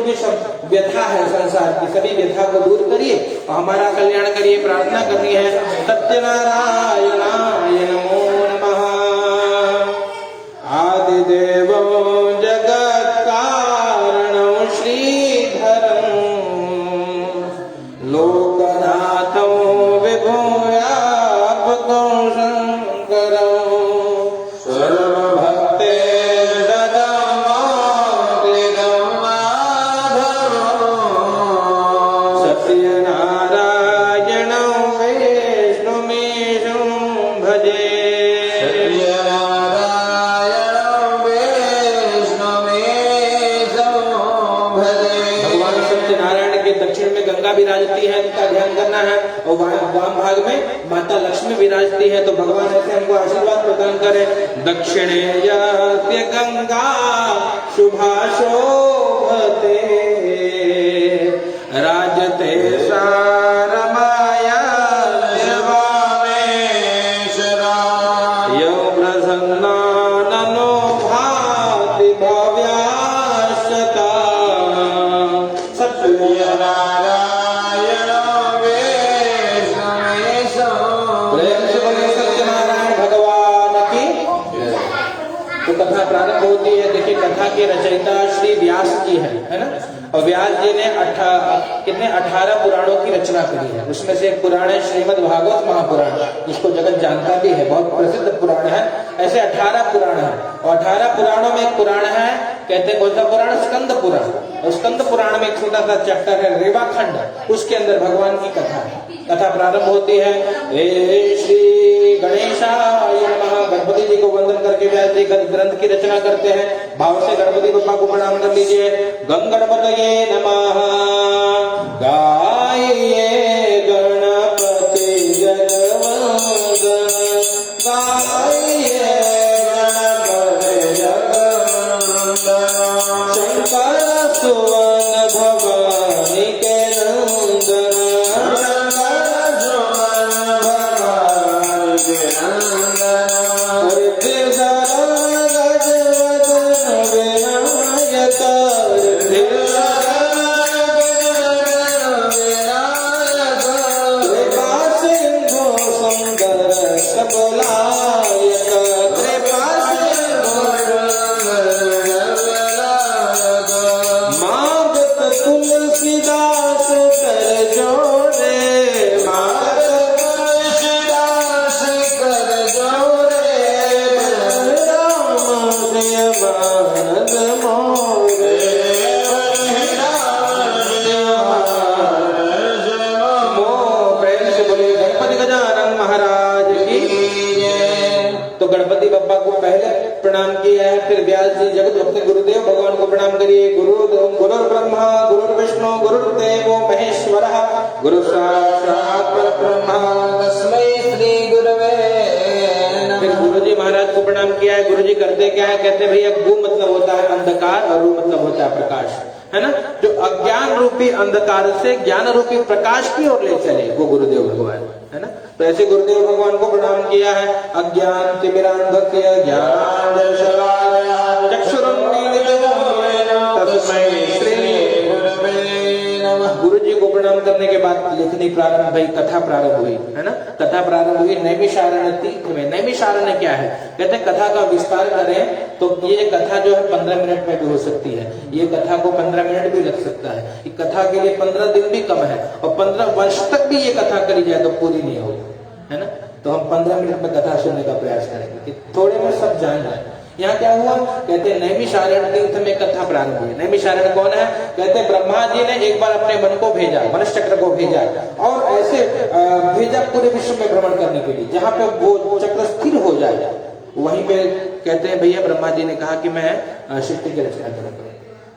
भी सब व्यथा है संसार की, सभी व्यथा को दूर करिए और हमारा कल्याण करिए। प्रार्थना करनी है। सत्यनारायणाय नमो नमः। आदिदेवो जगत्कारणो श्रीधरं लोकनाथो विभूयापको शंकरो सर्वभक्ते विराजती है, इनका ध्यान करना है। और वाम भाग में माता लक्ष्मी विराजती है, तो भगवान ऐसे हमको आशीर्वाद प्रदान करे। दक्षिणे यस्य गंगा शुभा शोभते राजते सारमाया देवामेश्वरा यो प्रसन्ना ननो भाति भव्याशता सत्यनारायण प्रारंभ होती है। देखिए कथा की रचयिता श्री व्यास जी है ना। और व्यास जी ने 18 पुराणों की रचना करी है। उसमें से एक पुराण है श्रीमद् भागवत महापुराण, जिसको जगत जानता भी है, बहुत प्रसिद्ध पुराण है। ऐसे 18 पुराण है और 18 पुराणों में एक पुराण है, कहते हैं कौन सा पुराण? स्कंद पुराण। और स्कंद पुराण में एक छोटा सा चैप्टर है रेवाखंड, उसके अंदर भगवान की कथा है। कथा प्रारंभ होती है हे श्री गणेशाय नमः। गणपति जी को वंदन करके व्यास जी ग्रंथ की रचना करते हैं। भाव से गणपति बप्पा को प्रणाम कर लीजिए। गं गणपतये नमः। गाइए गणपति जगवंदन, गाइए गणपति जगवंदन। शंकर सुवन भवानी के नंदन, गणपति बप्पा को पहले प्रणाम किया है। फिर व्यास जी जगत अपने गुरुदेव भगवान को प्रणाम करिए। गुरुर् ब्रह्मा गुरुर्विष्णु गुरुर्देवो महेश्वरः गुरु साक्षात् परब्रह्म तस्मै श्री गुरवे नमः। फिर गुरु जी महाराज को प्रणाम किया है। गुरु जी करते क्या है? कहते भैया गु मतलब होता है अंधकार और रू मतलब होता है प्रकाश, है ना। जो अज्ञान रूपी अंधकार से ज्ञान रूपी प्रकाश की ओर ले चले, वो गुरुदेव भगवान है ना। तो ऐसे गुरुदेव भगवान को प्रणाम किया है। अज्ञान तिमिरांधस्य ज्ञानांजनशलाकया चक्षुरुन्मीलितं येन तस्मै श्री गुरवे नमः। गुरु जी को प्रणाम करने के बाद लिखनी प्रारंभ भई, कथा प्रारंभ हुई, है ना। कथा प्रारंभ हुई नैमिषारण्य तीर्थ में। नैमिषारण्य क्या है? कहते हैं कथा का विस्तार करें तो ये कथा जो है 15 मिनट में भी हो सकती है। ये कथा को 15 मिनट भी लग सकता है। ये कथा के लिए 15 दिन भी कम है, और 15 वर्ष तक भी ये कथा करी जाए तो पूरी नहीं होगी, है ना। तो हम 15 मिनट में कथा सुनने का प्रयास करेंगे कि थोड़े में सब जान जाए। यहाँ क्या हुआ? कहते हैं नैमिषारण्य तीर्थ में कथा प्रारंभ हुई। नैमिषारण्य कौन है? कहते हैं ब्रह्मा जी ने एक बार अपने मन को भेजा, मनुष्य चक्र को भेजा, और ऐसे भेजा पूरे विश्व में भ्रमण करने के लिए, जहाँ पे वो चक्र स्थिर हो जाए। वहीं पे कहते हैं भैया ब्रह्मा जी ने कहा कि मैं सृष्टि की रचना करूंगा।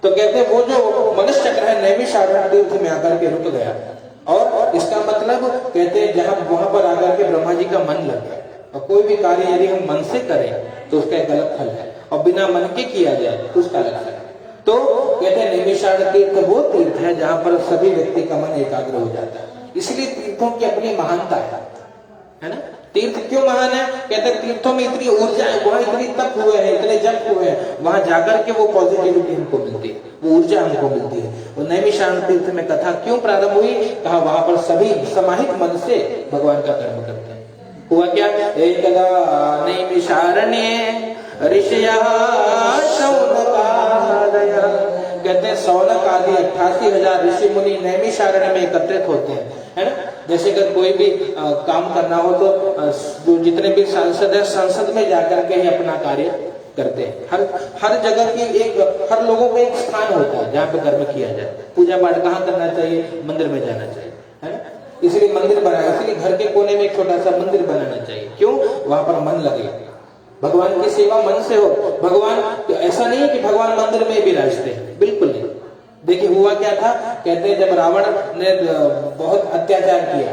तो कहते हैं वो जो मनुष्य चक्र है नैमिषारण्य तीर्थ में आकर के रुक गया। और इसका मतलब कहते हैं जहां वहां पर आकर के ब्रह्मा जी का मन लग गया। और कोई भी कार्य यदि हम मन से करें तो उसका एक गलत फल है, और बिना मन के किया जाए तो उसका अलग फल है। तो कहते हैं नैमिषारण्य तीर्थ वो तीर्थ है जहां पर सभी व्यक्ति का मन एकाग्र हो जाता है। इसलिए तीर्थों की अपनी महानता है ना। तीर्थ क्यों महान है? कहते हैं तीर्थों में इतनी ऊर्जा है, वहां इतनी तप हुए हैं, इतने जप हुए हैं, वहां जाकर के वो पॉजिटिविटी हमको मिलती है, वो ऊर्जा हमको मिलती है। वो नैमिषारण्य तीर्थ में कथा क्यों प्रारंभ हुई? कहा वहां पर सभी समाहित मन से भगवान का कर्म करते हैं। हुआ क्या? एकदा नैमिषारण्ये ऋषयः शौनकादय, कहते हैं शौनक आदि 88,000 ऋषि मुनि नैमिषारण्य में एकत्रित होते हैं, है ना। जैसे अगर कोई भी काम करना हो तो जो जितने भी सांसद है संसद में जाकर के ही अपना कार्य करते हैं। हर जगह की हर लोगों का एक स्थान होता है जहाँ पे कर्म किया जाए। पूजा पाठ कहाँ करना चाहिए? मंदिर में जाना चाहिए, है ना। इसलिए मंदिर बनाया, इसलिए घर के कोने में एक छोटा सा मंदिर बनाना चाहिए। क्यों? वहां पर मन लगे, भगवान की सेवा मन से हो। भगवान ऐसा नहीं है कि भगवान मंदिर में भी राजते हैं, बिल्कुल नहीं। देखिए हुआ क्या था, कहते हैं जब रावण ने बहुत अत्याचार किया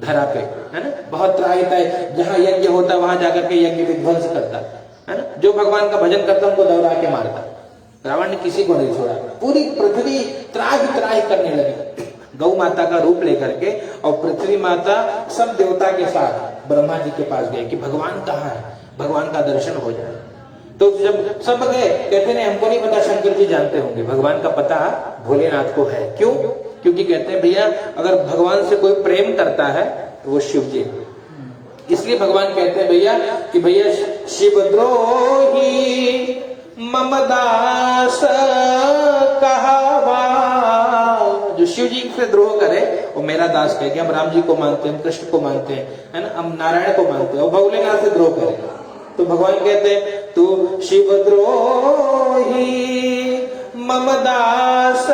धरा पे, है ना, बहुत त्राही था, जहां यज्ञ होता वहां जाकर के यज्ञ विध्वंस करता, है ना, जो भगवान का भजन करता उनको दौड़ा के मारता। रावण ने किसी को नहीं छोड़ा, पूरी पृथ्वी त्राही करने लगी गौ माता का रूप लेकर के। और पृथ्वी माता सब देवता के साथ ब्रह्मा जी के पास गए कि भगवान कहाँ है, भगवान का दर्शन हो जाए। तो जब सब गए, कहते हैं हमको नहीं पता, शंकर जी जानते होंगे, भगवान का पता भोलेनाथ को है। क्यों? क्योंकि कहते हैं भैया अगर भगवान से कोई प्रेम करता है तो वो शिव जी। इसलिए भगवान कहते हैं भैया कि भैया शिवद्रोही मम दास कहावा, जो शिव जी से द्रोह करे वो मेरा दास कहे। हम राम जी को मानते हैं, हम कृष्ण को मानते हैं, है ना, हम नारायण को मानते हैं, और भोलेनाथ से द्रोह करे तो भगवान कहते हैं तू शिवद्रोही मम दास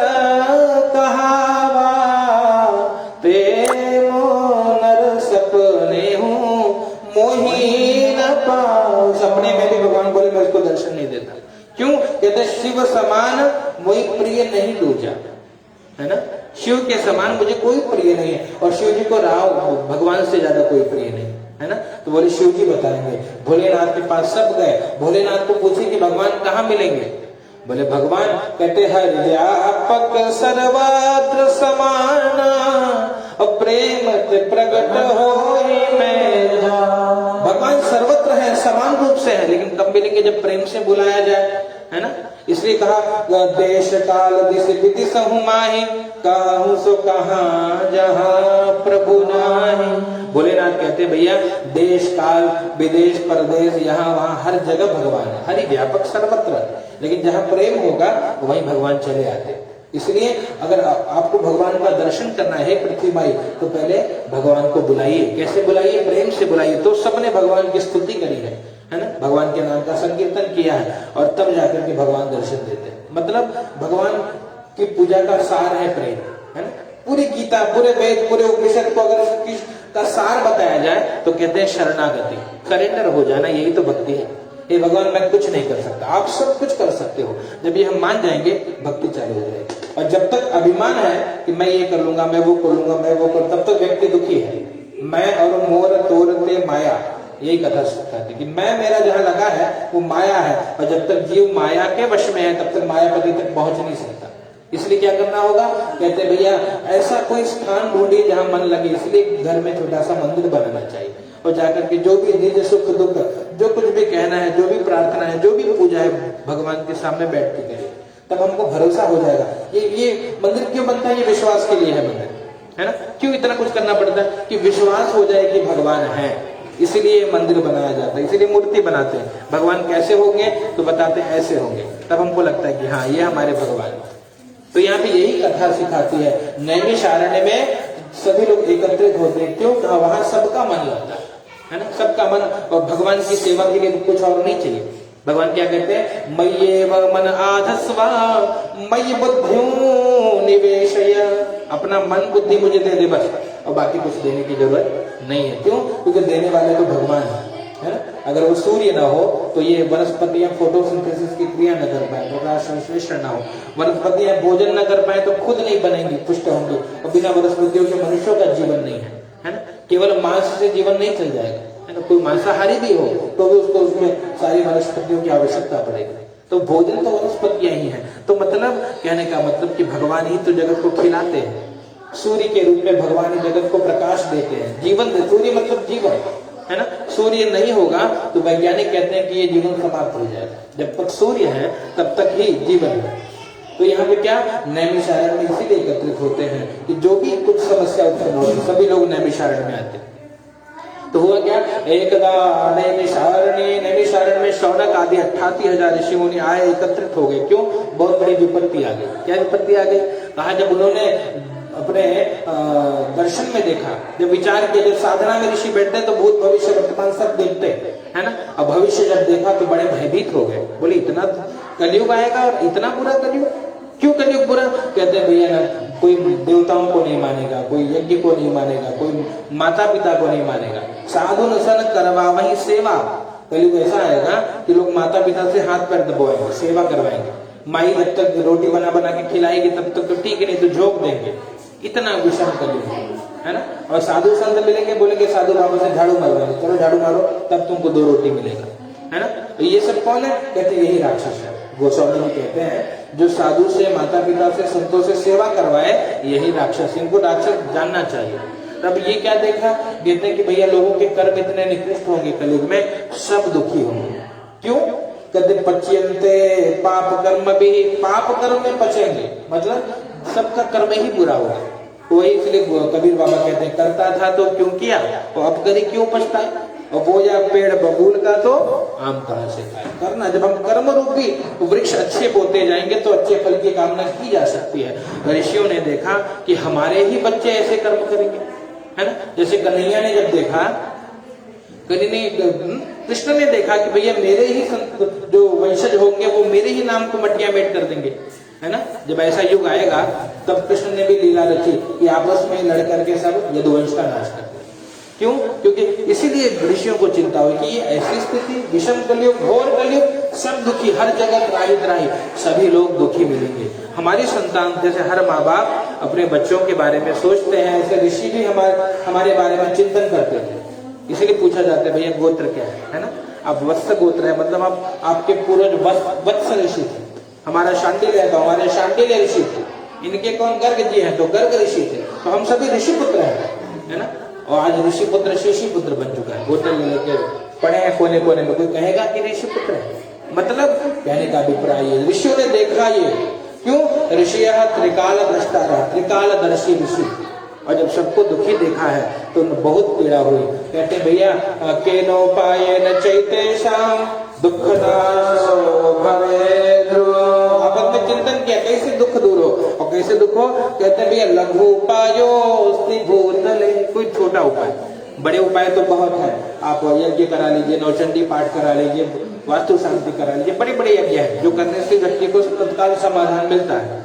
कहावा, प्रेमो नर सपने हूँ मोही न पाऊं। सपने में भी भगवान बोले मैं इसको दर्शन नहीं देता। क्यों? कहते शिव समान मोही प्रिय नहीं दूजा, है ना, शिव के समान मुझे कोई प्रिय नहीं है। और शिव जी को राव भगवान से ज्यादा कोई प्रिय नहीं, है ना। तो बोले शिव जी बताएंगे। भोलेनाथ के पास सब गए, भोलेनाथ को पूछे कि भगवान कहाँ मिलेंगे? बोले भगवान कहते हर व्यापक सर्वत्र समाना, और प्रेम से प्रकट होई मैं जा। भगवान सर्वत्र है, समान रूप से है, लेकिन कब मिलेंगे? जब प्रेम से बुलाया जाए, है ना। इसलिए कहा देश काल दिश विधि सहु माहि, काहू सो कहाँ जहाँ प्रभु नाही। भोलेनाथ कहते भैया देश काल विदेश परदेश यहाँ वहाँ हर जगह भगवान है, हरि व्यापक सर्वत्र, लेकिन जहाँ प्रेम होगा वहीं भगवान चले आते। इसलिए अगर आपको भगवान का दर्शन करना है पृथ्वी माई, तो पहले भगवान को बुलाइए। कैसे बुलाइए? प्रेम से बुलाइए। तो सबने भगवान की स्तुति करी है ना, भगवान के नाम का संकीर्तन किया है, और तब जाकर के भगवान दर्शन देते हैं। मतलब भगवान की पूजा का सार है प्रेम, है ना। पूरी गीता, पूरे वेद, पूरे उपनिषद को अगर का सार बताया जाए तो कहते हैं शरणागति, सरेंडर हो जाना, यही तो भक्ति है। हे भगवान मैं कुछ नहीं कर सकता, आप सब कुछ कर सकते हो। जब ये हम मान जाएंगे भक्ति चालू हो जाएगी। और जब तक अभिमान है कि मैं ये कर लूंगा, मैं वो कर लूंगा, मैं वो कर, तब तक व्यक्ति दुखी है। मैं और मोर तोड़ते माया, यही कथा कहती कि मैं मेरा जहां लगा है वो माया है, और जब तक जीव माया के वश में है तब तक मायापति तक पहुंच नहीं सकता। इसलिए क्या करना होगा? कहते भैया ऐसा कोई स्थान ढूंढिए जहां मन लगे। इसलिए घर में छोटा सा मंदिर बनाना चाहिए, और जाकर के जो भी निज सुख दुख, जो कुछ भी कहना है, जो भी प्रार्थना है, जो भी पूजा है, भगवान के सामने बैठ के करें, तब हमको भरोसा हो जाएगा। ये मंदिर क्यों बनता है? ये विश्वास के लिए है मंदिर, है ना। क्यों इतना कुछ करना पड़ता है? कि विश्वास हो जाए कि भगवान है, इसीलिए मंदिर बनाया जाता है, इसीलिए मूर्ति बनाते हैं। भगवान कैसे होंगे? तो बताते हैं ऐसे होंगे, तब हमको लगता है कि हाँ ये हमारे भगवान। तो यहाँ पे यही कथा सिखाती है। नैमिषारण्य में सभी लोग एकत्रित होते हैं, क्यों? वहां सबका मन लगता है ना, सबका मन, और भगवान की सेवा के लिए कुछ और नहीं चाहिए। भगवान क्या कहते हैं? मय्येव मन आधस्व मय्य बुद्धिं निवेशय, अपना मन बुद्धि मुझे दे दे बस, और बाकी कुछ देने की जरूरत नहीं है। क्यों? क्योंकि देने वाले तो भगवान है ना। अगर वो सूर्य ना हो तो ये वनस्पतियां फोटोसिंथेसिस की क्रिया न कर पाए, प्रकाश संश्लेषण ना हो, वनस्पतियां भोजन न कर पाए तो खुद नहीं बनेंगी, पुष्ट होंगी, और बिना वनस्पतियों के मनुष्यों का जीवन नहीं है ना। केवल मांस से जीवन नहीं चल जाएगा, है ना। कोई मांसाहारी भी हो तो भी उसको उसमें सारी वनस्पतियों की आवश्यकता पड़ेगी। तो भोजन तो वनस्पतियां ही है। तो मतलब कहने का मतलब कि भगवान ही तो जगत को खिलाते हैं। सूर्य के रूप में भगवान ही जगत को प्रकाश देते हैं, जीवन देते। सूर्य मतलब जीवन, है ना। सूर्य नहीं होगा तो वैज्ञानिक कहते हैं कि ये जीवन समाप्त हो जाएगा। जब तक सूर्य है तब तक ही जीवन है। तो यहाँ पे क्या नैमिषारण्य में इसीलिए एकत्रित होते हैं कि जो भी कुछ समस्या उत्पन्न होती सभी लोग नैमिषारण्य में आते हैं। तो हुआ क्या, एकदा नैमिषारण्य में शौनक आदि 88,000 ऋषि मुनि आए, एकत्रित हो गए। क्यों? बहुत बड़ी विपत्ति आ गई। क्या विपत्ति आ गई? कहा जब उन्होंने अपने दर्शन में देखा, जब विचार किया, जब साधना में ऋषि बैठते तो भूत भविष्य वर्तमान सब देखते है ना। अब भविष्य जब देखा तो बड़े भयभीत हो गए। बोले इतना कलयुग आएगा और इतना बुरा कलयुग, क्यों कलयुग बुरा? कहते भैया ना, कोई देवताओं को नहीं मानेगा, कोई यज्ञ को नहीं मानेगा, कोई माता पिता को नहीं मानेगा, साधु नसन करवा वही सेवा। कलयुग ऐसा आएगा कि लोग माता पिता से हाथ पैर दबाएंगे, सेवा करवाएंगे। माई जब तक रोटी बना बना के खिलाएगी तब तक तो ठीक है, नहीं तो झोंक देंगे। इतना विषम कलयुग है ना। और साधु संत मिलेंगे, बोलेंगे साधु बाबा से झाड़ू मारवाएंगे, चलो झाड़ू मारो तब तुमको 2 रोटी मिलेगा, है ना। तो ये सब कौन है? कहते यही राक्षस है। गोस्वामी जी कहते हैं जो साधु से, माता पिता से, संतों से सेवा करवाए यही राक्षस, इनको राक्षस जानना चाहिए। तब ये क्या देखा, कहते हैं कि भैया लोगों के कर्म इतने निकृष्ट होंगे कलयुग में, सब दुखी होंगे। क्यों? कहते पच्यन्ते पाप कर्म भी, पाप कर्म में पचेंगे, मतलब सबका कर्म ही बुरा होगा। वही इसलिए कबीर बाबा कहते हैं करता था तो क्यों किया, तो अब करी क्यों पछताए, और बोया पेड़ बबूल का तो आम कहां से खाए। करना, जब हम कर्म रूपी वृक्ष अच्छे बोते जाएंगे तो अच्छे फल की कामना की जा सकती है। ऋषियों ने देखा कि हमारे ही बच्चे ऐसे कर्म करेंगे, है ना। जैसे कन्हैया ने जब देखा, कृष्ण ने देखा कि भैया मेरे ही जो वंशज होंगे वो मेरे ही नाम को मटिया मेट कर देंगे, है ना। जब ऐसा युग आएगा तब कृष्ण ने भी लीला रची कि आपस में लड़ करके सब यदुवंश का नाश कर। क्यों? क्योंकि इसीलिए ऋषियों को चिंता हुई कि ये ऐसी स्थिति, विषम कलयुग, घोर कलयुग, सब दुखी, हर जगह त्राही, सभी लोग दुखी मिलेंगे। हमारी संतान, जैसे हर माँ बाप अपने बच्चों के बारे में सोचते हैं, ऐसे ऋषि भी हमारे बारे में चिंतन करते हैं। इसीलिए पूछा जाता है भैया गोत्र क्या है ना। आप वत्स गोत्र है, मतलब आपके पूर्वज वत्स ऋषि थे। हमारा शांडिल्य है तो हमारे शांडिल्य ऋषि थे। इनके कौन गर्ग जी हैं तो गर्ग ऋषि थे। तो हम सभी ऋषि पुत्र है ना। और आज ऋषि पुत्र शिशि पुत्र बन चुका है। गोत्र लेके पड़े हैं कोने कोने में, कोई कहेगा कि ऋषि पुत्र है, मतलब कहने का अभिप्राय है ऋषियों ने देखा ये। क्यों? ऋषियः त्रिकाल द्रष्टारः, त्रिकालदर्शी ऋषि। और जब सबको दुखी देखा है तो बहुत पीड़ा हुई। कहते भैया केनोपायेन चैतेषां दुःखनाशो भवेत्। आपस में चिंतन किया कैसे दुख दूर हो, और कैसे दुख हो? कहते भैया लघु उपायोस्ति भूतले। कोई छोटा उपाय, बड़े उपाय तो बहुत है। आप यज्ञ करा लीजिए, नौचंडी पाठ करा लीजिए, वास्तु शांति करा लीजिए, बड़े बड़े यज्ञ है जो करने से व्यक्ति को तत्काल समाधान मिलता है,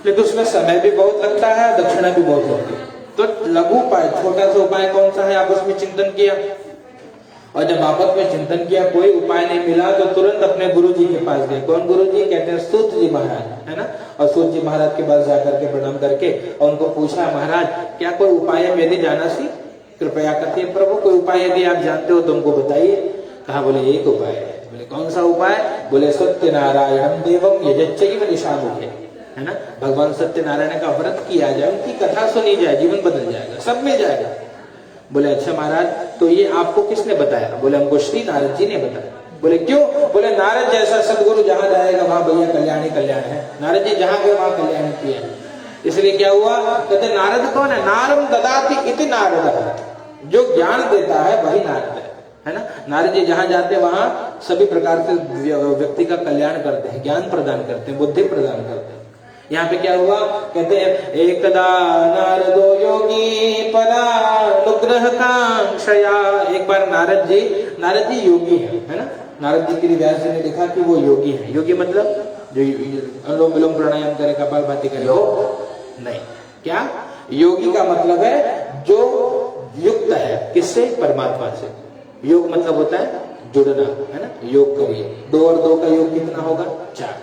लेकिन उसमें समय भी बहुत लगता है, दक्षिणा भी बहुत लगती है। तो लघु उपाय, छोटा सा उपाय कौन सा है? आपस में चिंतन किया, और जब आपस में चिंतन किया कोई उपाय नहीं मिला तो तुरंत अपने गुरु जी के पास गए। कौन गुरु जी? कहते हैं सूत जी महाराज, है ना। और सूत जी महाराज के पास जाकर के प्रणाम करके और उनको पूछा, महाराज क्या कोई उपाय यदि जाना सी कृपया करते प्रभु, कोई उपाय यदि आप जानते हो तो हमको बताइए। कहा? बोले एक उपाय है। बोले कौन सा उपाय? बोले सत्यनारायणम देवम यजच्चैव निशामुखे, है ना। भगवान सत्यनारायण का व्रत किया जाए, उनकी कथा सुनी जाए, जीवन बदल जाएगा, सब मिल जाएगा। बोले अच्छा महाराज, तो ये आपको किसने बताया? बोले हमको श्री नारद जी ने बताया। बोले क्यों? बोले नारद जैसा सदगुरु जहां जाएगा वहां भैया कल्याणी कल्याण है। नारद जी जहां गए वहां कल्याण किया। इसलिए क्या हुआ? कहते नारद कौन है? नारम ददाति इति नारद, जो ज्ञान देता है वही नारद है ना। नारद जी जहां जाते वहां सभी प्रकार से व्यक्ति का कल्याण करते हैं, ज्ञान प्रदान करते हैं, बुद्धि प्रदान करते हैं। यहाँ पे क्या हुआ? कहते हैं एकदा नारदो योगी परानुग्रह कांक्षया। एक बार नारद जी योगी है ना। नारद जी के लिए व्यास जी ने लिखा कि वो योगी है। योगी मतलब जो अनुलोम विलोम प्राणायाम करे, कपालभाति करे, हो नहीं। क्या? योगी का मतलब है जो युक्त है, किससे? परमात्मा से। योग मतलब होता है जुड़ना, है ना। योग करिए, 2 और 2 का योग कितना होगा? 4,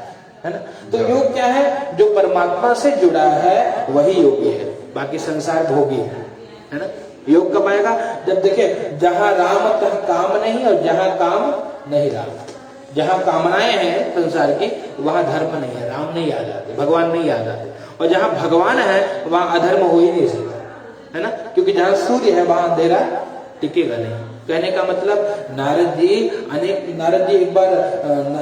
है ना। तो योग क्या है? जो परमात्मा से जुड़ा है वही योगी है, बाकी संसार भोगी है ना। योग कब आएगा? जब देखिए जहां राम तहां काम नहीं, और जहां काम नहीं राम। जहां कामनाएं हैं संसार की वहां धर्म नहीं है, राम नहीं याद आते, भगवान नहीं याद आते। और जहां भगवान है वहां अधर्म हो ही नहीं सकता, है ना। क्योंकि जहां सूर्य है वहां अंधेरा टिकेगा नहीं, कहने का मतलब नारद जी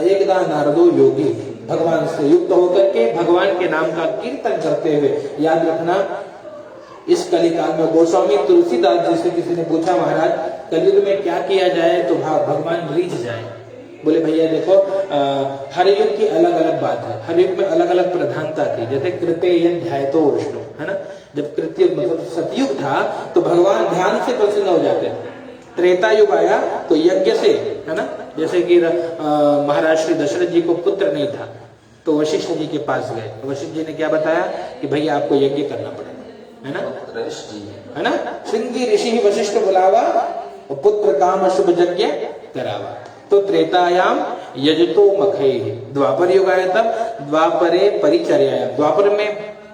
एकदा नारदो योगी, भगवान से युक्त होकर के भगवान के नाम का कीर्तन करते हुए, याद रखना इस कलिकाल में गोस्वामी तुलसीदास जी से किसी ने पूछा, महाराज कलयुग में क्या किया जाए तो भगवान रीझ जाए। बोले भैया देखो, हर युग की अलग अलग बात है, हर युग में अलग अलग प्रधानता थी। जैसे कृत्य ध्याय तो विष्णु है ना, जब कृत्य मतलब सतयुग था तो भगवान ध्यान से प्रसन्न हो जाते थे। त्रेता युग आया तो यज्ञ से, है ना, जैसे कि महाराज श्री दशरथ जी को पुत्र नहीं था तो वशिष्ठ जी के पास गए, वशिष्ठ जी ने क्या बताया कि भैया आपको यज्ञ करना पड़ेगा, है ना, श्रृंगी ऋषि वशिष्ठ बुलावा और पुत्र काम शुभ यज्ञ करावा। तो त्रेतायाम यजतो मखे, द्वापर युग आया तब द्वापरे परिचर्या, द्वापर में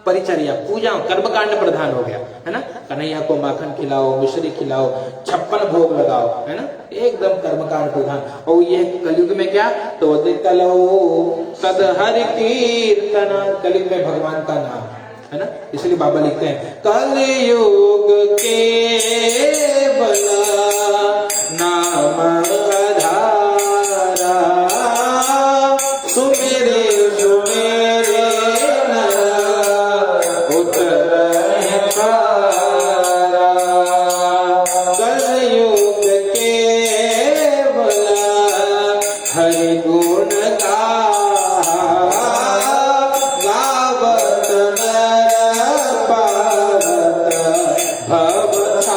परिचर्या पूजा कर्मकांड प्रधान हो गया, है ना, कन्हैया को माखन खिलाओ, मिश्री खिलाओ, 56 भोग लगाओ, है ना, एकदम कर्मकांड प्रधान। और ये कलयुग में क्या, तो कलो सद हरि कीर्तन, कलयुग में भगवान का नाम, है ना, इसलिए बाबा लिखते हैं कलयुग केवल नाम आधारा, सुमेरे सुमेरे कलयुग केवल हरि गुण गावत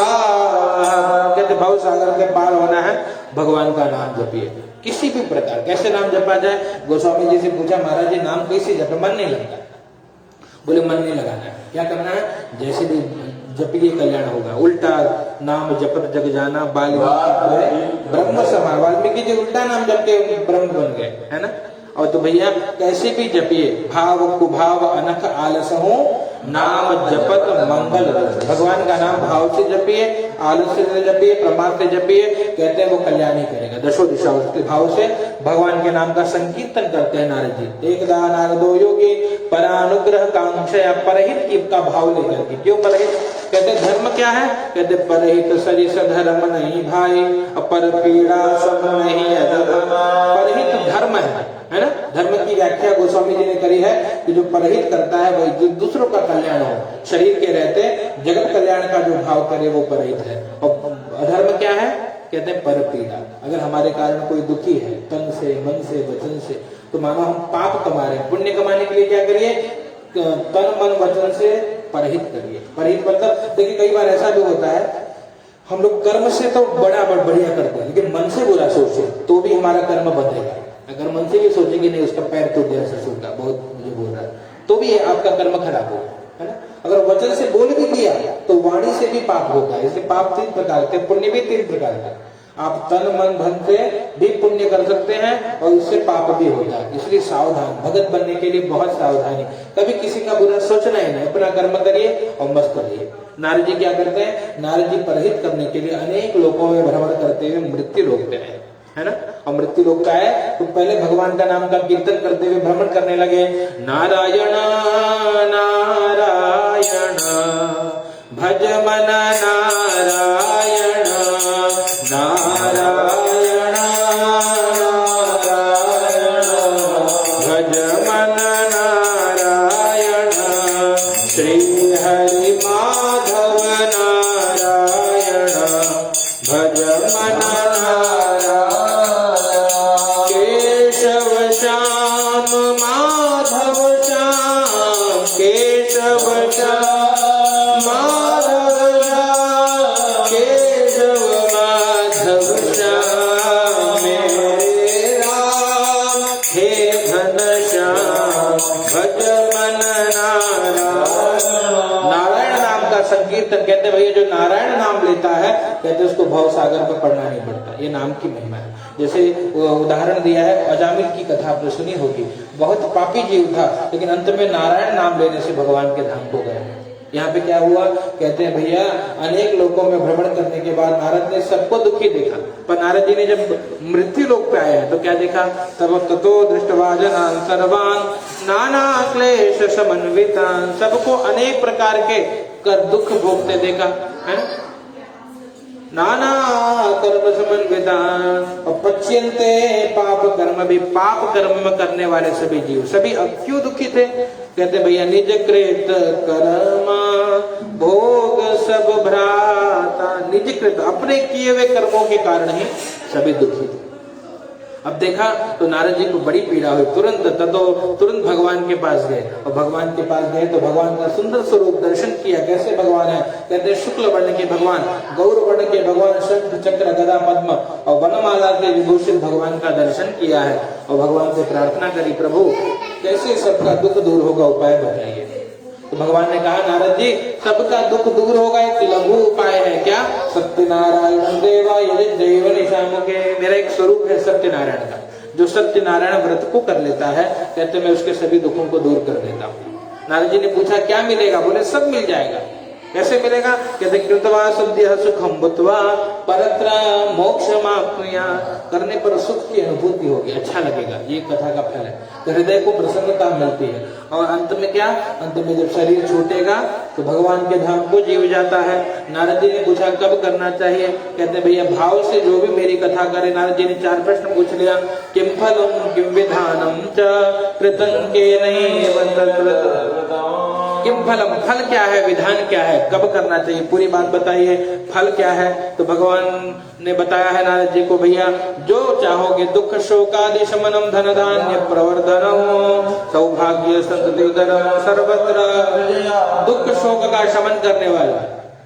कहते भव सागर के पार होना है, भगवान का नाम जपिए किसी भी प्रकार। कैसे नाम जपा जाए, गोस्वामी जी से पूछा, महाराज जी नाम कैसे जपे, मन नहीं लगता। बोले मन नहीं लगाना है, क्या करना है, जैसे भी जपिए कल्याण होगा। उल्टा नाम जपत जग जाना, ब्रह्म समा, वाल्मीकि जी उल्टा नाम जप के ब्रह्म बन गए, है ना। और तो भैया कैसे भी जपिए, भाव कुभाव अनख आलस हो, नाम जपत मंगल, भगवान का नाम भाव से जपिए, आलस्य से जपिए, प्रमाद से जपिए, कहते हैं वो कल्याण ही करेगा। दशो दिशा उसके भाव से भगवान के नाम का संकीर्तन करते हैं नारद जी। एकदा नारदो योगी परानुग्रह कांक्षया, परहित की का भाव लेकर के। क्यों परहित, कहते धर्म क्या है, कहते परहित सरिस धर्म नहीं भाई, पर पीड़ा सब नहीं। परहित धर्म है ना, धर्म की व्याख्या गोस्वामी जी ने करी है कि जो परहित करता है वही दूसरों का कल्याण हो, शरीर के रहते जगत कल्याण का जो भाव करे वो परहित है। और अधर्म क्या है, कहते हैं पर पीड़ा। अगर हमारे कारण कोई दुखी है तन से, मन से, वचन से, तो मानो हम पाप कमा रहे हैं, पुण्य कमाने के लिए क्या करिए, तन मन वचन से परहित करिए। परहित मतलब देखिए कई बार ऐसा भी होता है, हम लोग कर्म से तो बढ़िया करते हैं, लेकिन मन से बुरा सोचे तो भी हमारा कर्म बंधेगा। अगर मन से भी सोचेंगे नहीं उसका पैर टूट गया ससुर का, बहुत मुझे बोल रहा है, तो भी आपका कर्म खराब होगा, है ना। अगर वचन से बोल भी दिया तो वाणी से भी पाप होगा। इसलिए पाप 3 प्रकार के, पुण्य भी 3 प्रकार का। आप तन मन धन से भी पुण्य कर सकते हैं और उससे पाप भी होता है। इसलिए सावधान, भगत बनने के लिए बहुत सावधानी, कभी किसी का बुरा सोचना ही नहीं, अपना कर्म करिए और मस्त रहिए। नारद जी क्या करते हैं, नारद जी परहित करने के लिए अनेक लोकों में भ्रमण करते हुए मृत्यु लोकते हैं, है ना। और मृत्यु लोक का है तो पहले भगवान का नाम का कीर्तन करते हुए भ्रमण करने लगे। नारायण नारायण भज मन नारायण, नारायण नारायण भज मन नारायण, श्री हरि माधव नारायण भज मन माधव श्याम, केशव श्याम माधव श्याम, केशव माधव श्याम, मेरे राम हे घन श्याम भज मन नारायण। नारायण नाम का संकीर्तन, कहते भैया जो नारायण नाम लेता है कहते उसको भव सागर में पढ़ना नहीं पड़ता, ये नाम की महिमा है। जैसे उदाहरण दिया है, अजामिल की कथा आपने सुनी होगी, बहुत पापी जीव था लेकिन अंत में नारायण नाम लेने से भगवान के धाम को गए। यहाँ पे क्या हुआ, कहते हैं भैया अनेक लोगों में भ्रमण करने के बाद नारद ने सबको दुखी देखा, पर नारद जी ने जब मृत्यु लोक पे आए हैं तो क्या देखा, तब ततो दृष्टवा जनान् सर्वान् नाना क्लेश समन्वितान्, सबको अनेक प्रकार के कर दुख भोगते देखा, है नाना कर्म समन्वितान और पच्यन्ते पाप कर्म, भी पाप कर्म करने वाले सभी जीव, सभी अब क्यों दुखी थे? कहते भैया निज कृत कर्म भोग सब भ्राता, निज कृत अपने किए हुए कर्मों के कारण ही सभी दुखी थे। अब देखा तो नारद जी को बड़ी पीड़ा हुई, तुरंत भगवान के पास गए और भगवान के पास गए तो भगवान का सुंदर स्वरूप दर्शन किया। कैसे भगवान है? कहते शुक्ल वर्ण के भगवान, गौर वर्ण के भगवान, शंख चक्र गदा पद्म और वनमाला के विभूषित भगवान का दर्शन किया है और भगवान से प्रार्थना करी, प्रभु कैसे सबका दुख दूर होगा, उपाय बताइए। तो भगवान ने कहा नारद जी सबका दुख दूर होगा एक लघु उपाय है। क्या? सत्यनारायण देवा यदि दैव निशामुखे, मेरा एक स्वरूप है सत्यनारायण का, जो सत्यनारायण व्रत को कर लेता है, कहते मैं उसके सभी दुखों को दूर कर देता हूँ। नारद जी ने पूछा क्या मिलेगा? बोले सब मिल जाएगा। कैसे मिलेगा? कहते कृतवा सद्य सुखम भूत्वा परत्र मोक्षमाप्नुया, करने पर सुख की अनुभूति होगी, अच्छा लगेगा, ये कथा का फल है। तो हृदय को प्रसन्नता मिलती है और अंत में क्या? अंत में जब शरीर छूटेगा तो भगवान के धाम को जीव जाता है। नारद जी ने पूछा कब करना चाहिए? कहते भैया भाव से जो भी मेरी कथा करे। नारद जी ने 4 प्रश्न पूछ लिया, किम फलम किम विधानम च कृतं केनैव तद्वत्, किम फलम, फल क्या है, विधान क्या है, कब करना चाहिए, पूरी बात बताइए, फल क्या है? तो भगवान ने बताया है नारद जी को, भैया जो चाहोगे दुख शोकादि शमनम धन धान्य प्रवर्धनम सौभाग्य संतति उदरम सर्वत्र, दुख शोक का शमन करने वाला,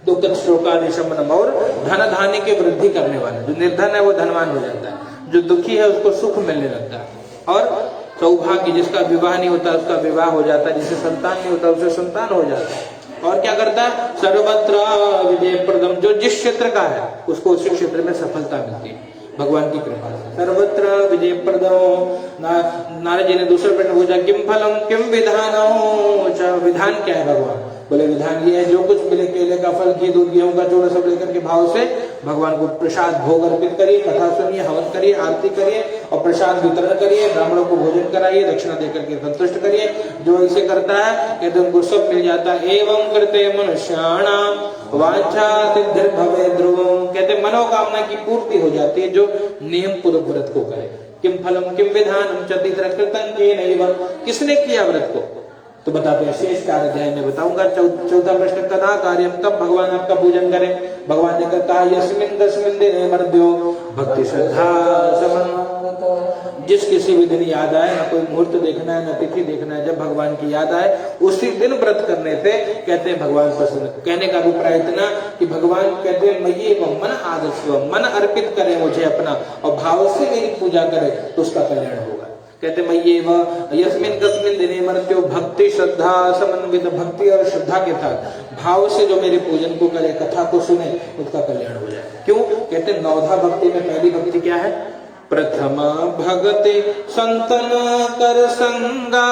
दुख शोकादि शमनम, और धन धान्य की वृद्धि करने वाला। जो निर्धन है वो धनवान हो जाता है, जो दुखी है उसको सुख मिलने लगता है, और सौभाग्य जिसका विवाह नहीं होता उसका विवाह हो जाता है, जिसे संतान नहीं होता उसे संतान हो जाता है। और क्या करता है? सर्वत्र विजय प्रदम, जो जिस क्षेत्र का है उसको उसी क्षेत्र में सफलता मिलती है भगवान की कृपा से। सर्वत्र विजय प्रदम। नारद जी ने दूसरा प्रश्न पूछा किम फलम किम विधानम, विधान क्या है भगवान? बोले विधान ये है जो कुछ मिले, केले का फल, घी दूध गेहूं का चूड़ा सब लेकर के भाव से भगवान को प्रसाद भोग अर्पित करिए, कथा सुनिए, हवन करिए, आरती करिए और प्रसाद वितरण करिए, ब्राह्मणों को भोजन कराइए, दक्षिणा देकर के संतुष्ट करिए। जो ऐसे करता है कहते उनको सब मिल जाता है। एवं कृते मनुष्याणाम वांछा सिद्धिर भवे ध्रुवम, कहते मनोकामना की पूर्ति हो जाती है जो नियम पूर्वक व्रत को करे। किम फलम किम विधानम चतित्र कृतं केनैव, किसने किया व्रत को? तो बताते हैं शेष 4 अध्याय में बताऊंगा। 14 प्रश्न, कदा कार्यम, कब भगवान आपका पूजन करें? भगवान ने कहा यस्मिन् तस्मिन् दिने मर्त्यो भक्ति श्रद्धा समन, जिस किसी भी दिन याद आए, ना कोई मुहूर्त देखना है, ना तिथि देखना है, जब भगवान की याद आए उसी दिन व्रत करने से कहते हैं भगवान प्रसन्न। कहने का अभिप्राय इतना कि भगवान कहते हैं मयि मन आदस्व, मन अर्पित करे मुझे अपना और भाव से मेरी पूजा करे तो उसका कल्याण होगा। कहते मय्येव यस्मिन् कस्मिन् दिने मर्त्यो भक्ति श्रद्धा समन्वित, भक्ति और श्रद्धा के साथ भाव से जो मेरे पूजन को करे, कथा को सुने, उसका कल्याण हो जाए। क्यों? कहते नवधा भक्ति में पहली भक्ति क्या है? प्रथमा भगति संतन कर संगा,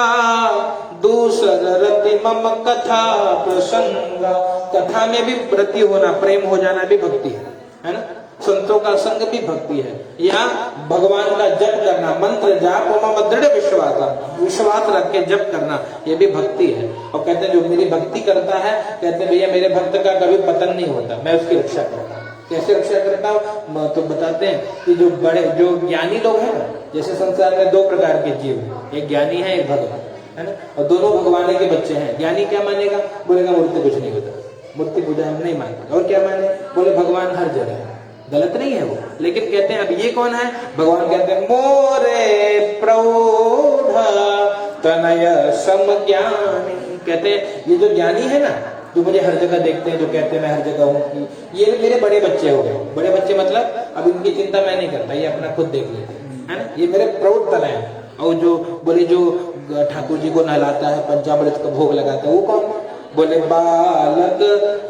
दूसर रति मम कथा प्रसंगा, कथा में भी प्रति होना, प्रेम हो जाना भी भक्ति है ना? संतों का संग भी भक्ति है। यहाँ भगवान का जप करना, मंत्र जाप मम दृढ़ विश्वास, विश्वास रख के जप करना, ये भी भक्ति है। और कहते हैं जो मेरी भक्ति करता है, कहते हैं भैया मेरे भक्त का कभी पतन नहीं होता, मैं उसकी रक्षा करता हूँ। कैसे रक्षा करता हूँ? तो बताते हैं कि जो बड़े जो ज्ञानी लोग हैं ना, जैसे संसार में 2 प्रकार के जीव हैं, एक ज्ञानी है, एक भक्त है ना, और दोनों भगवान के बच्चे हैं। ज्ञानी क्या मानेगा? बोलेगा मूर्ति कुछ नहीं होता, मूर्ति पूजा हम नहीं मानते। और क्या माने? बोले भगवान हर जगह है, गलत नहीं है वो, लेकिन कहते हैं अब ये कौन है? भगवान कहते हैं मोरे प्रौढ़ तनय समज्ञानी, कहते हैं ये जो ज्ञानी है ना, जो मुझे हर जगह देखते हैं, जो कहते हैं मैं हर जगह हूँ, ये मेरे बड़े बच्चे हो गए। बड़े बच्चे मतलब अब इनकी चिंता मैं नहीं करता, ये अपना खुद देख लेते है ना, ये मेरे प्रौढ़ तनय है। और जो बोले जो ठाकुर जी को नहलाता है, पंचामृत का भोग लगाता है, वो कौन? बोले बालक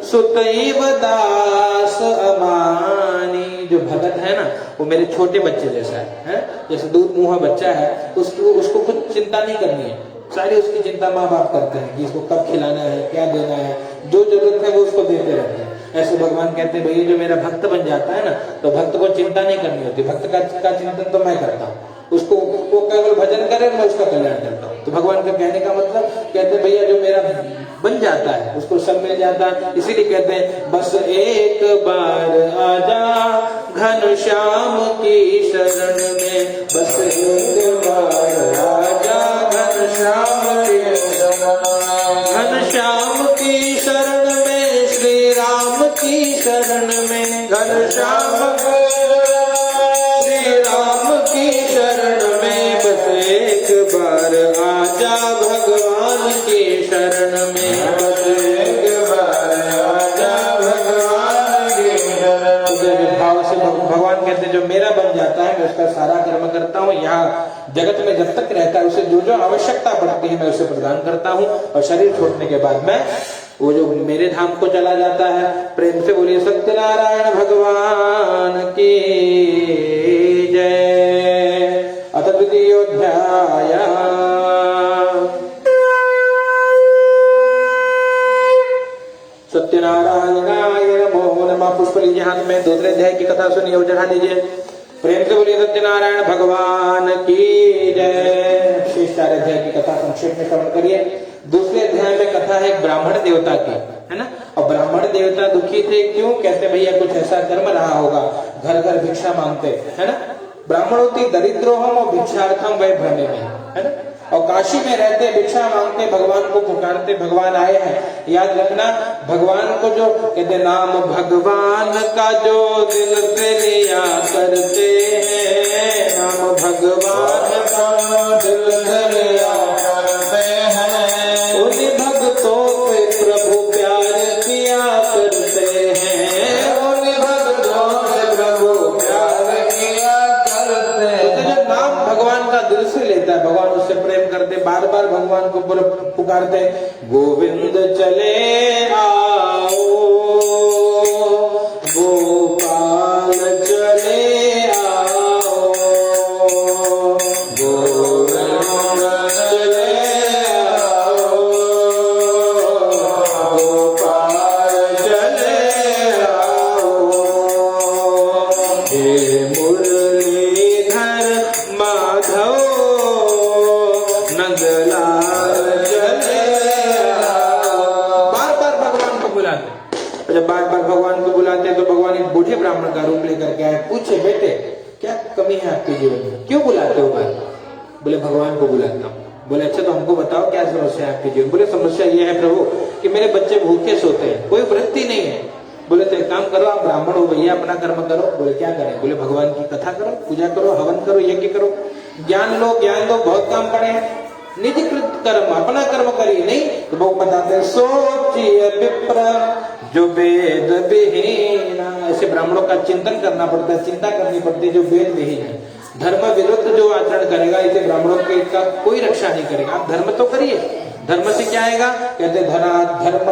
सुतैव दास अमानी, जो भगत है ना वो मेरे छोटे बच्चे जैसा है? जैसे दूध मुँह बच्चा है, उसको कुछ चिंता नहीं करनी है, सारी उसकी चिंता माँ बाप करते हैं कि इसको कब खिलाना है, क्या देना है, जो जरूरत है वो उसको देते रहते हैं। ऐसे भगवान कहते हैं भैया जो मेरा भक्त बन जाता है ना, तो भक्त को चिंता नहीं करनी होती, भक्त का चिंतन तो मैं करता हूँ। उसको वो केवल भजन करे, मैं उसका कल्याण करता हूँ। तो भगवान का कहने का मतलब, कहते भैया जो मेरा बन जाता है उसको सब मिल जाता है। इसीलिए कहते हैं बस एक बार आजा घनश्याम की शरण में, बस एक बार आजा घनश्याम की शरण में, घनश्याम की शरण में, श्री राम की शरण में, घनश्याम श्री राम की शरण में, बस एक बार आजा भगवान की शरण में, बस एक बार आजा भगवान की शरण में। भाव से भगवान कहते जो मेरा बन जाता है मैं उसका सारा कर्म करता हूँ। यहाँ जगत में जब तक रहता है उसे जो जो आवश्यकता पड़ती है मैं उसे प्रदान करता हूँ, और शरीर छोड़ने के बाद मैं वो जो मेरे धाम को चला जाता है। प्रेम से बोलिए सत्यनारायण भगवान की जय। अथ द्वितीयोऽध्याय। सत्यनारायणाय नमो नमः। पुष्प लीजिए हाथ में, दूसरे अध्याय की कथा सुनिए, चढ़ा लीजिए। प्रेम से बोलिए सत्यनारायण भगवान की जय। शेष 4 अध्याय की कथा संक्षेप में श्रवण करिए। दूसरे अध्याय में कथा है एक ब्राह्मण देवता की, है ना। और ब्राह्मण देवता दुखी थे, क्यों? कहते भैया कुछ ऐसा कर्म रहा होगा, घर घर भिक्षा मांगते, है ना। ब्राह्मणोति दरिद्रोहम और भिक्षार्थम वै भ्रमे में, है ना। और काशी में रहते, भिक्षा मांगते, भगवान को पुकारते, भगवान आए हैं। याद रखना, भगवान को जो कहते नाम भगवान का जो दिल से लिया करते हैं, नाम भगवान का दिल से लिया करते हैं, उन्हीं भक्तों से प्रभु प्यार किया करते हैं, उन्हीं भक्तों से प्रभु प्यार किया करते हैं। तो जो नाम भगवान का दिल से लेता है, भगवान उससे प्रेम करते, बार बार भगवान को पुकारते, गोविंद चले आओ, गोपाल चले आओ, गोविंद चले आओ, गोपाल चले आओ, हे मुरलीधर माधव नंदलाल चले आओ। बार बार भगवान को बुलाते। जब बार बार भगवान को बुलाते तो भगवान एक बूढ़े ब्राह्मण का रूप लेकर के आए, पूछे बेटे क्या कमी है आपके जीवन में, क्यों बुलाते हो बार? बोले भगवान को बुलाता हूँ। बोले अच्छा तो हमको बताओ क्या समस्या है आपके जीवन? बोले समस्या ये है प्रभु कि मेरे बच्चे भूखे सोते हैं, कोई वृत्ति नहीं है। बोले तो एक काम करो, आप ब्राह्मण हो भैया, अपना कर्म करो। बोले क्या करें? बोले भगवान की कथा करो, पूजा करो, हवन करो, यज्ञ करो, ज्ञान लो, ज्ञान दो, बहुत काम पड़े हैं। निजकृत कर्म, अपना कर्म करिए। नहीं तो वो बताते सोचिए विप्र जो वेद विहीन। ऐसे ब्राह्मणों का चिंतन करना पड़ता है, चिंता करनी पड़ती है जो वेद विहीन है। धर्म विरुद्ध जो आचरण करेगा इसे ब्राह्मणों के का कोई रक्षा नहीं करेगा। आप धर्म तो करिए, धर्म से क्या आएगा? कहते धना धर्म,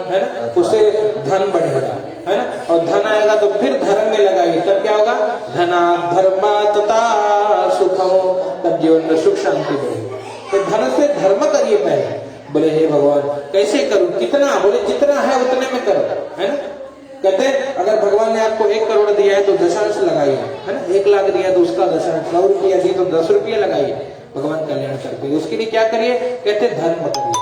है ना, उससे धन बढ़ेगा, है ना। और धन आएगा तो फिर धर्म में लगाइए, तब क्या होगा? धना धर्म तथा सुखम, तब जीवन में सुख शांति बढ़ेगी। तो धन से धर्म करिए पहले। बोले हे भगवान कैसे करूं, कितना? बोले जितना है उतने में करो, है ना। कहते अगर भगवान ने आपको 1 करोड़ दिया है तो दशांश लगाइए, है ना। 1 लाख दिया तो उसका दशांश, 100 रुपया दिए तो 10 रुपये लगाइए। भगवान कल्याण करते हैं। उसके लिए क्या करिए? कहते धर्म करिए,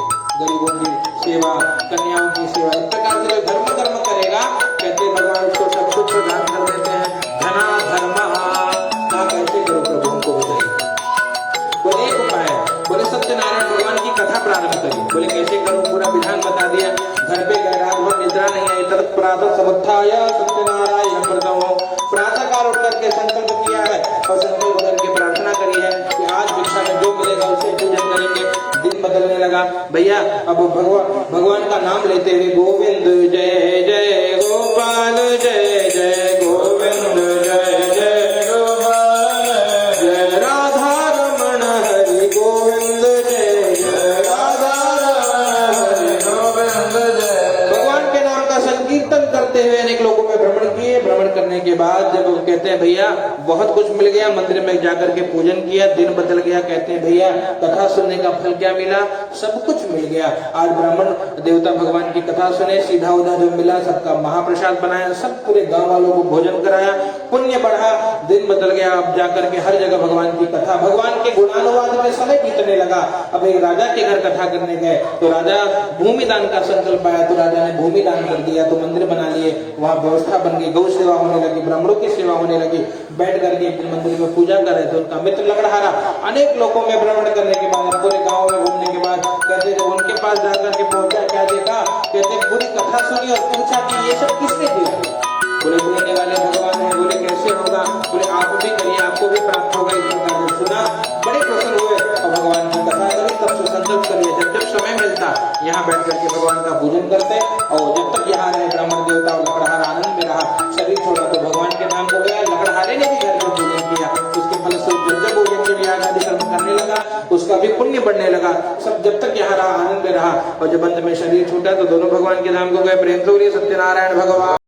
गरीबों की सेवा, कन्याओं की सेवा। इस प्रकार से धर्म कर्म करेगा, कहते भगवान उसको सब कुछ प्रदान कर देते हैं। धना धर्मा का कैसे करो प्रभु हमको बताइए। बोले एक उपाय है, बोले सत्यनारायण भगवान की कथा प्रारंभ करिए। बोले कैसे करूं? पूरा विधान बता दिया। घर पे गए, रात भर निद्रा नहीं आई, तब प्रातः समुत्थाय सत्यनारायण प्रथमो, प्रातः काल उठ करके संकल्प किया है और संकल्प करके प्रार्थना करी है कि आज भिक्षा में जो मिलेगा उसे पूजन करेंगे। दिन बदलने लगा भैया। अब भगवान का नाम लेते हुए गोविंद जय जय गोपाल जय जय गोविंद जय जय गोपाल जय राधा रमण हरि गोविंद जय जय राधा रमण हरि गोविंद जय। भगवान के नाम का संकीर्तन करते हुए अनेक लोगों में भ्रमण किए। भ्रमण करने के बाद जब वो कहते हैं भैया बहुत कुछ मिल गया, मंदिर में जाकर के पूजन किया, दिन बदल गया। कहते हैं भैया कथा सुनने का फल क्या मिला? सब कुछ मिल गया। आज ब्राह्मण देवता भगवान की कथा सुने, सीधा उधा जो मिला सबका महाप्रसाद बनाया, सब पूरे गांव वालों को भोजन कराया, पुण्य बढ़ा, दिन बदल गया। अब जाकर के हर जगह भगवान की कथा, भगवान के गुणानुवाद में समय बीतने लगा। अब एक राजा के घर कथा करने गए तो राजा भूमि दान का संकल्प आया, तो राजा ने भूमि दान कर दिया, तो मंदिर बना लिए, वहां व्यवस्था बन गई, गौ सेवा होने लगी, ब्राह्मणों की सेवा होने लगी। बैठ करके मंदिर में पूजा कर रहे थे, उनका मित्र लकड़हारा अनेक लोगों में भ्रमण करने के बाद, पूरे गाँव में घूमने के बाद कहते जब उनके पास जाकर के पहुंचा, क्या देखा, कहते पूरी कथा सुनी और पूछा कि ये सब किसने दिया? बोले बोलने वाले भगवान है। बोले कैसे होगा? बोले आप भी करिए, आपको भी प्राप्त होगा। इस प्रकार से सुना, बड़े प्रसन्न हुए और भगवान की कथा करी। तब से संकल्प करिए जब जब समय मिलता यहाँ बैठ करके भगवान का पूजन करते, और जब तक यहाँ रहे ब्राह्मण देवता और लकड़हारा आनंद में रहा, शरीर छोड़ा तो भगवान के नाम हो गया। लकड़हारे ने भी घर में पूजन किया, उसके फलस्वरूप जब जब भोजन के लिए आदि कर्म करने लगा, उसका भी पुण्य बढ़ने लगा। सब जब तक यहाँ रहा आनंद में रहा, और जब अंत में शरीर छूटा तो दोनों भगवान के नाम को गए। प्रेम से बोलिए सत्यनारायण भगवान।